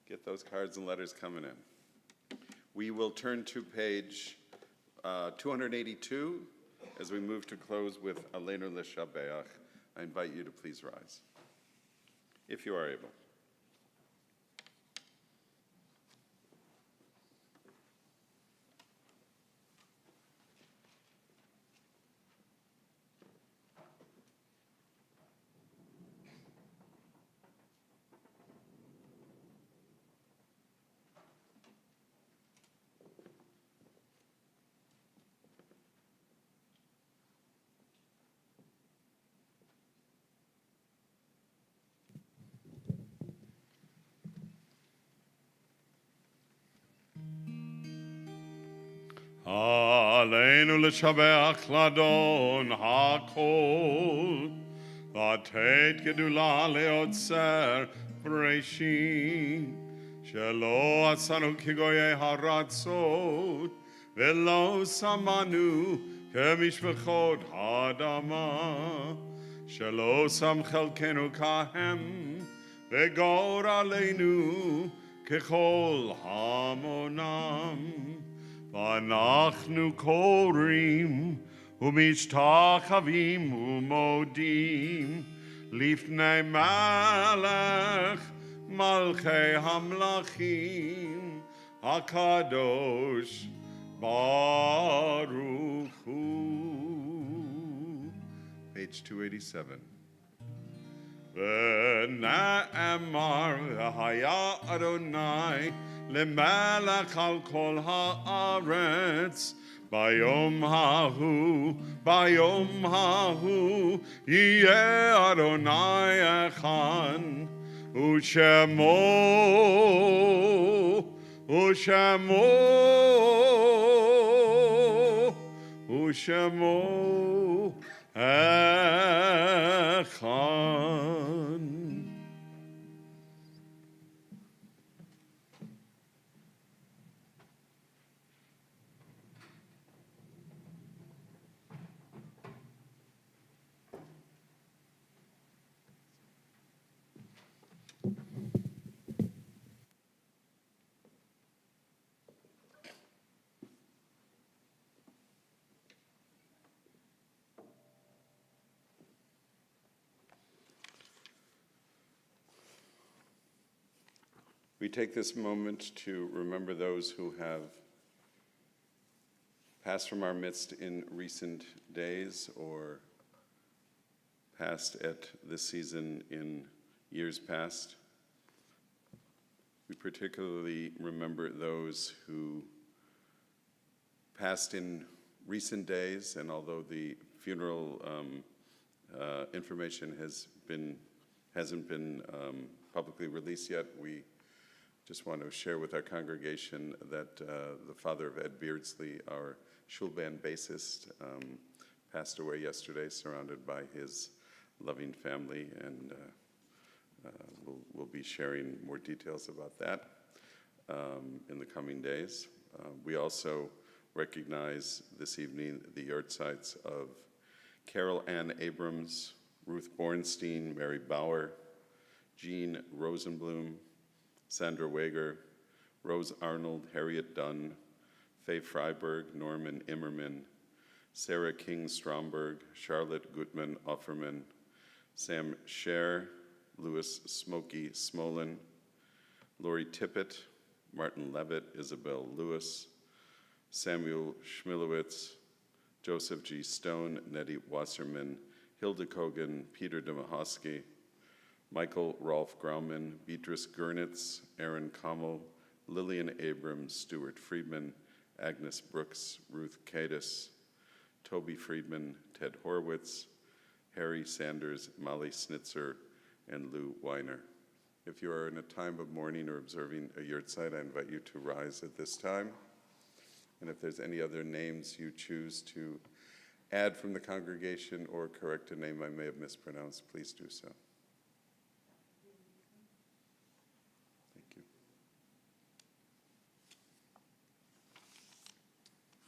get those cards and letters coming in. We will turn to page 282 as we move to close with Aleinu L'Shabeach. I invite you to please rise, if you are able. עלינו לשבח לאדון הכל, לתת גדולה לעוצר בראשית, שלא עשינו כגויי הרצות, ולא שמנו כמשפחות האדמה, שלא שם חלקנו כהם, וגור עלינו ככל המונם. ואנחנו קוראים ומשתחווים ומודים לפני מלך מלכי המלכים הקדוש ברוך הוא. Page 287. ונאמר והיה אדוני למלך על כל הארץ ביום ההוא יהיה אדוני אחד ושמו אחד. We take this moment to remember those who have passed from our midst in recent days or passed at this season in years past. We particularly remember those who passed in recent days, and although the funeral information hasn't been publicly released yet, we just want to share with our congregation that the father of Ed Beardsley, our shul band bassist, passed away yesterday, surrounded by his loving family, and we'll be sharing more details about that in the coming days. We also recognize this evening the yahrzeits of Carol Ann Abrams, Ruth Bornstein, Mary Bauer, Jean Rosenblum, Sandra Wager, Rose Arnold, Harriet Dunn, Faye Freiberg, Norman Immerman, Sarah King Stromberg, Charlotte Gutman Offerman, Sam Scher, Louis Smokey Smolin, Lori Tippett, Martin Levitt, Isabel Lewis, Samuel Schmilowitz, Joseph G. Stone, Nettie Wasserman, Hilda Kogan, Peter Demahosky, Michael Rolf Grauman, Beatrice Gernitz, Aaron Kommel, Lillian Abrams, Stuart Friedman, Agnes Brooks, Ruth Cadis, Toby Friedman, Ted Horwitz, Harry Sanders, Molly Snitzer, and Lou Weiner. If you are in a time of mourning or observing a yahrzeit, I invite you to rise at this time. And if there's any other names you choose to add from the congregation or correct a name I may have mispronounced, please do so. Thank you.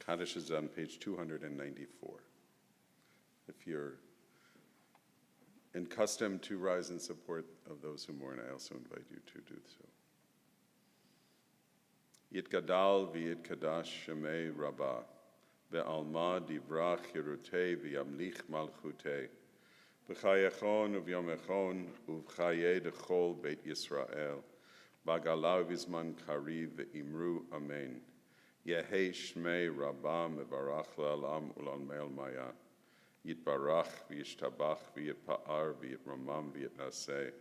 Kaddish is on page 294. If you're accustomed to rise in support of those who mourn, I also invite you to do so. Yitgadal v'yitkadash shemei rabbah, ve'alma divrach hirutei v'yamlich malchutei, v'chayechon u'vyomechon u'vchaye dechol beit Yisrael, b'galav v'zman kariv ve'imru amen. Yehei shmei rabbah mevarach le'alam u'lalmel maya. Yitbarach v'yishtabach v'yitpa'ar v'yitramam v'yitnaseh.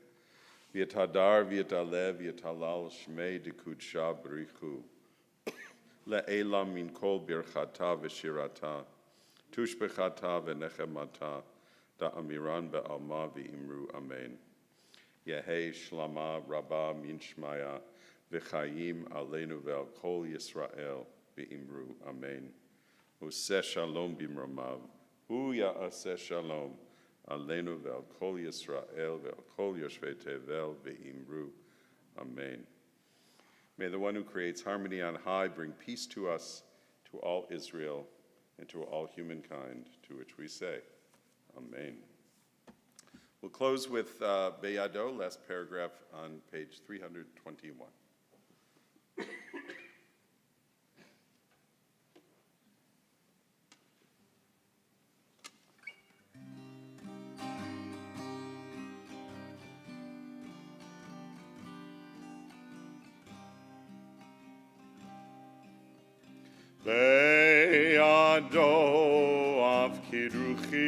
V'yitadar v'yitalev v'yitalal shmei dekudsha b'richu. Le'elam min kol birchata v'shirata. Tushbechata v'nechemata. Da'amiran be'alma v'imru amen. Yehei shlama rabba min shmaya. V'chayim aleinu ve'al kol Yisrael v'imru amen. Useh shalom b'mramav. Hu ya'aseh shalom, aleinu ve'al kol Yisrael ve'al kol yoshvei tevel ve'imru. Amen. May the one who creates harmony on high bring peace to us, to all Israel, and to all humankind, to which we say, Amen. We'll close with Beyado, last paragraph on page 321. Beyado av kidruchi,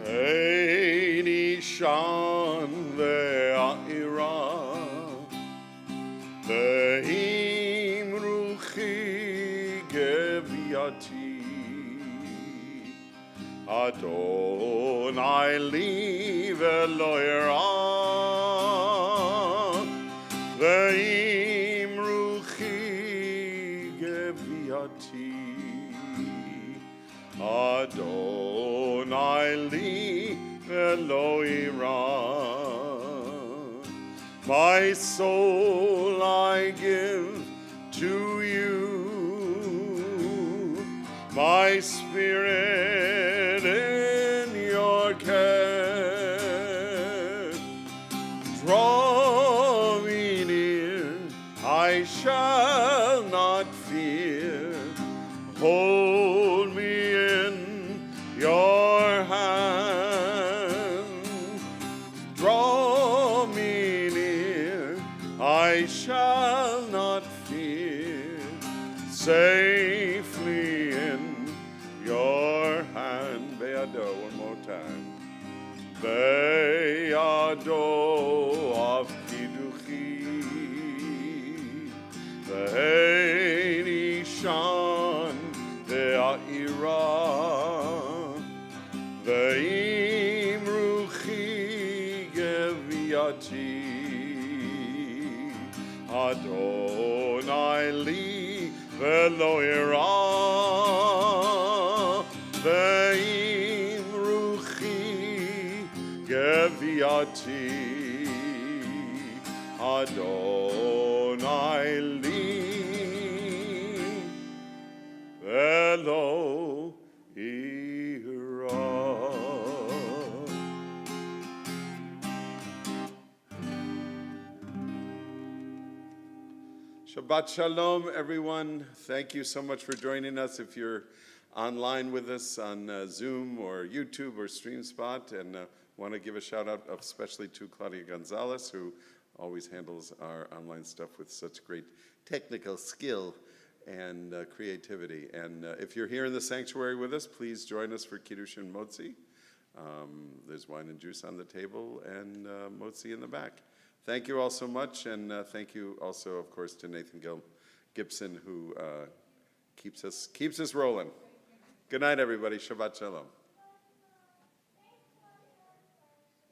ein ishan ve'a'ira, ve'imruchi geviati, Adonai li ve'lo ira, Adonai li velo ira. My soul I give to you, my spirit in your care. Draw me near, I shall not fear. Hold me in your hand. Draw me near, I shall not fear. Safely in your hand. Beado, one more time. Ve'ado av kiduchi Ve'en ishan ve'a'ira Ve'im ruchi geviati Adonai li ve'lo ira Ve'im ruchi geviati Adonai li ve'lo ira. Shabbat Shalom, everyone. Thank you so much for joining us. If you're online with us on Zoom or YouTube or StreamSpot, and want to give a shout out especially to Claudia Gonzalez, who always handles our online stuff with such great technical skill and creativity. And if you're here in the sanctuary with us, please join us for Kiddush and Motzi. There's wine and juice on the table and Motzi in the back. Thank you all so much, and thank you also, of course, to Nathan Gibson, who keeps us rolling. Good night, everybody. Shabbat Shalom.